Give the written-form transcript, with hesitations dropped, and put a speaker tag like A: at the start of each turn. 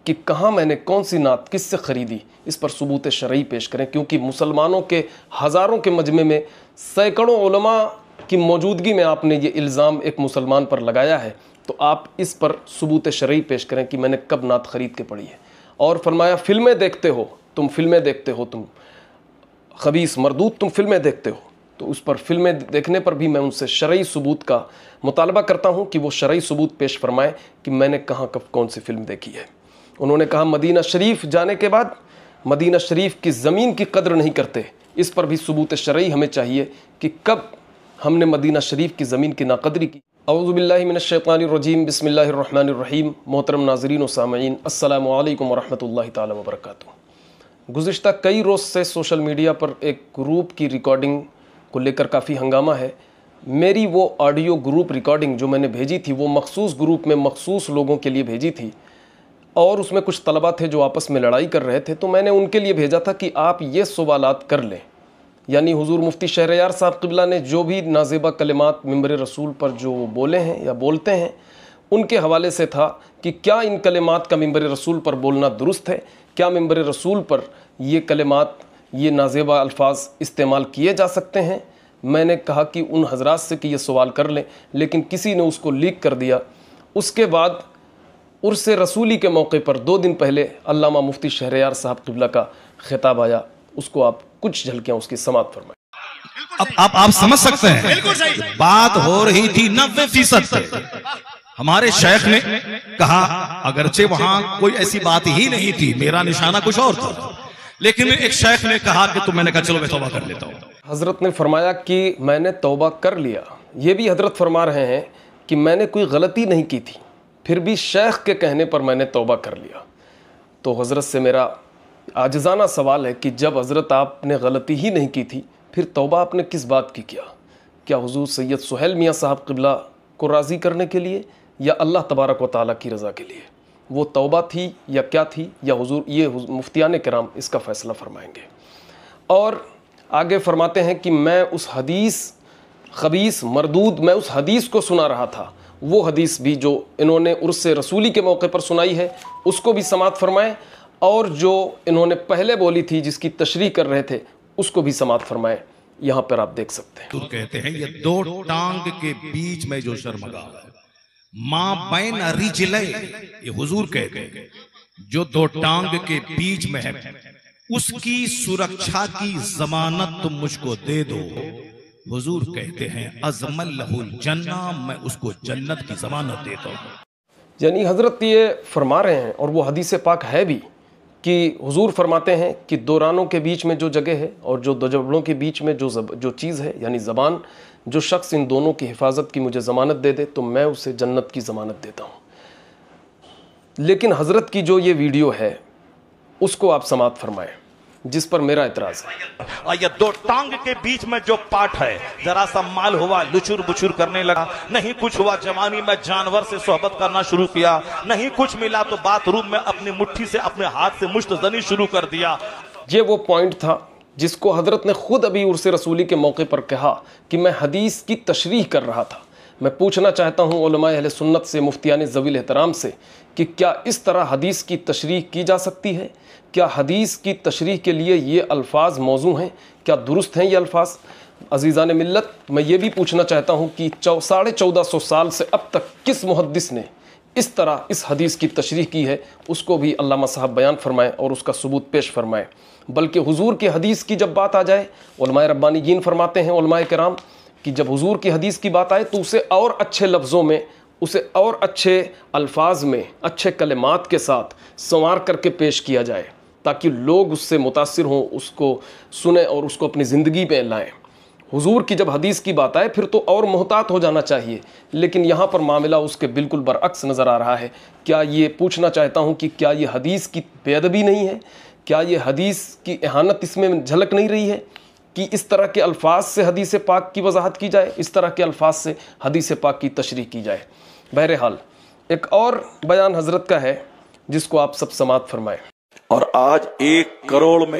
A: کہ کہاں میں نے کون سی نعت کس سے خریدی، اس پر ثبوت شرعی پیش کریں، کیونکہ مسلمانوں کے ہزاروں کے مجمع میں سینکڑوں علماء کی موجودگی میں آپ نے یہ الزام ایک مسلمان پر لگایا ہے، تو آپ اس پر ثبوت شرعی پیش کریں کہ میں نے کب نعت خرید کے پڑھی ہے۔ اور فرمایا فلمیں دیکھتے ہو تم، فلمیں دیکھتے ہو تم خبیث مردود، تم فلمیں دیکھتے ہو، تو اس پر فلمیں دیکھنے پر بھی میں ان سے شرعی ثبوت کا مطالبہ کرتا ہوں کہ وہ شرعی ثبوت پیش فرمائیں کہ میں نے کہاں کب کون سی فلم دیکھی ہے۔ انہوں نے کہا مدینہ شریف جانے کے بعد مدینہ شریف کی زمین کی قدر نہیں کرتے، اس پر بھی ثبوت شرعی ہمیں چاہیے کہ کب ہم نے مدینہ شریف کی زمین کی ناقدری کی۔ اعوذ باللہ من الشیطان الرجیم، بسم اللہ الرحمن الرحیم۔ محترم ناظرین و سامعین، السلام علیکم ورحمۃ اللہ تعالی وبرکاتہ۔ گزشتہ کئی روز سے سوشل میڈیا پر ایک گروپ کی ریکارڈنگ کو لے کر کافی ہنگامہ ہے۔ میری وہ آڈیو گروپ ریکارڈنگ جو میں نے بھیجی تھی وہ مخصوص گروپ میں مخصوص لوگوں کے لیے بھیجی تھی، اور اس میں کچھ طلبہ تھے جو آپس میں لڑائی کر رہے تھے، تو میں نے ان کے لیے بھیجا تھا کہ آپ یہ سوالات کر لیں، یعنی حضور مفتی شہریار صاحب قبلہ نے جو بھی نازیبہ کلمات ممبر رسول پر جو بولے ہیں یا بولتے ہیں، ان کے حوالے سے تھا کہ کیا ان کلمات کا ممبر رسول پر بولنا درست ہے، کیا ممبر رسول پر یہ کلمات، یہ نازیبہ الفاظ استعمال کیے جا سکتے ہیں۔ میں نے کہا کہ ان حضرات سے کہ یہ سوال کر لیں، لیکن کسی نے اس کو لیک کر دیا۔ اس کے بعد عرس رسولی کے موقع پر 2 دن پہلے علامہ مفتی شہریار صاحب قبلہ کا خطاب آیا، اس کو آپ کچھ جھلکیاں اس کی سماعت فرمائیں۔
B: اب آپ سمجھ سکتے ہیں بات ہو رہی تھی 90% پہ۔ ہمارے شیخ نے کہا اگرچہ وہاں کوئی ایسی بات ہی نہیں تھی، میرا نشانہ کچھ اور تھا، لیکن ایک شیخ نے کہا کہ تو میں نے کہا چلو میں توبہ کر لیتا ہوں۔
A: حضرت نے فرمایا کہ میں نے توبہ کر لیا۔ یہ بھی حضرت فرما رہے ہیں کہ میں نے کوئی غلطی نہیں کی تھی، پھر بھی شیخ کے کہنے پر میں نے توبہ کر لیا۔ تو حضرت سے میرا عاجزانہ سوال ہے کہ جب حضرت آپ نے غلطی ہی نہیں کی تھی، پھر توبہ آپ نے کس بات کی کیا حضور سید سہیل میاں صاحب قبلہ کو راضی کرنے کے لیے یا اللہ تبارک و تعالیٰ کی رضا کے لیے؟ وہ توبہ تھی یا کیا تھی، یا حضور یہ مفتیان کرام اس کا فیصلہ فرمائیں گے۔ اور آگے فرماتے ہیں کہ میں اس حدیث خبیث مردود، میں اس حدیث کو سنا رہا تھا، وہ حدیث بھی جو انہوں نے عرس رسولی کے موقع پر سنائی ہے اس کو بھی سماعت فرمائیں، اور جو انہوں نے پہلے بولی تھی جس کی تشریح کر رہے تھے اس کو بھی سماعت فرمائیں۔ یہاں پر آپ دیکھ سکتے ہیں،
B: حضور کہتے ہیں یہ 2 ٹانگ کے بیچ میں جو شرمگاہ ہے، ماں بین رجلے، یہ حضور کہتے ہیں جو 2 ٹانگ کے بیچ میں ہے، اس کی سرکشا کی ضمانت تم مجھ کو دے دو۔ حضور کہتے ہیں ازمن لہ الجنہ، میں اس کو جنت کی ضمانت دیتا ہوں۔
A: یعنی حضرت یہ فرما رہے ہیں، اور وہ حدیث پاک ہے بھی، کہ حضور فرماتے ہیں کہ 2 رانوں کے بیچ میں جو جگہ ہے اور جو 2 جبڑوں کے بیچ میں جو چیز ہے یعنی زبان، جو شخص ان دونوں کی حفاظت کی مجھے ضمانت دے دے تو میں اسے جنت کی ضمانت دیتا ہوں۔ لیکن حضرت کی جو یہ ویڈیو ہے اس کو آپ سماعت فرمائیں، جس پر میرا اعتراض ہے۔
C: اور یہ 2 ٹانگ کے بیچ میں جو پاٹ ہے، ذرا سا مال ہوا لچر بچر کرنے لگا، نہیں کچھ ہوا جوانی میں جانور سے صحبت کرنا شروع کیا، نہیں کچھ ملا تو باتھ روم میں اپنی مٹھی سے اپنے ہاتھ سے مشت زنی شروع کر دیا۔
A: یہ وہ پوائنٹ تھا جس کو حضرت نے خود ابھی عرس رسولی کے موقع پر کہا کہ میں حدیث کی تشریح کر رہا تھا۔ میں پوچھنا چاہتا ہوں علماء اہل سنت سے، مفتیان ذوی الاحترام سے، کہ کیا اس طرح حدیث کی تشریح کی جا سکتی ہے؟ کیا حدیث کی تشریح کے لیے یہ الفاظ موزوں ہیں؟ کیا درست ہیں یہ الفاظ؟ عزیزان ملت، میں یہ بھی پوچھنا چاہتا ہوں کہ 1450 سال سے اب تک کس محدث نے اس طرح اس حدیث کی تشریح کی ہے، اس کو بھی علامہ صاحب بیان فرمائیں اور اس کا ثبوت پیش فرمائیں۔ بلکہ حضور کی حدیث کی جب بات آ جائے، علماء ربانیین فرماتے ہیں، علماء کرام، کہ جب حضور کی حدیث کی بات آئے تو اسے اور اچھے لفظوں میں، اسے اور اچھے الفاظ میں، اچھے کلمات کے ساتھ سنوار کر کے پیش کیا جائے تاکہ لوگ اس سے متاثر ہوں، اس کو سنیں اور اس کو اپنی زندگی میں لائیں۔ حضور کی جب حدیث کی بات آئے پھر تو اور محتاط ہو جانا چاہیے، لیکن یہاں پر معاملہ اس کے بالکل برعکس نظر آ رہا ہے۔ کیا یہ پوچھنا چاہتا ہوں کہ کیا یہ حدیث کی بے ادبی نہیں ہے؟ کیا یہ حدیث کی اہانت اس میں جھلک نہیں رہی ہے کہ اس طرح کے الفاظ سے حدیث پاک کی وضاحت کی جائے، اس طرح کے الفاظ سے حدیث پاک کی تشریح کی جائے؟ بہرحال ایک اور بیان حضرت کا ہے جس کو آپ سب سماعت فرمائیں۔
D: اور آج 1 کروڑ میں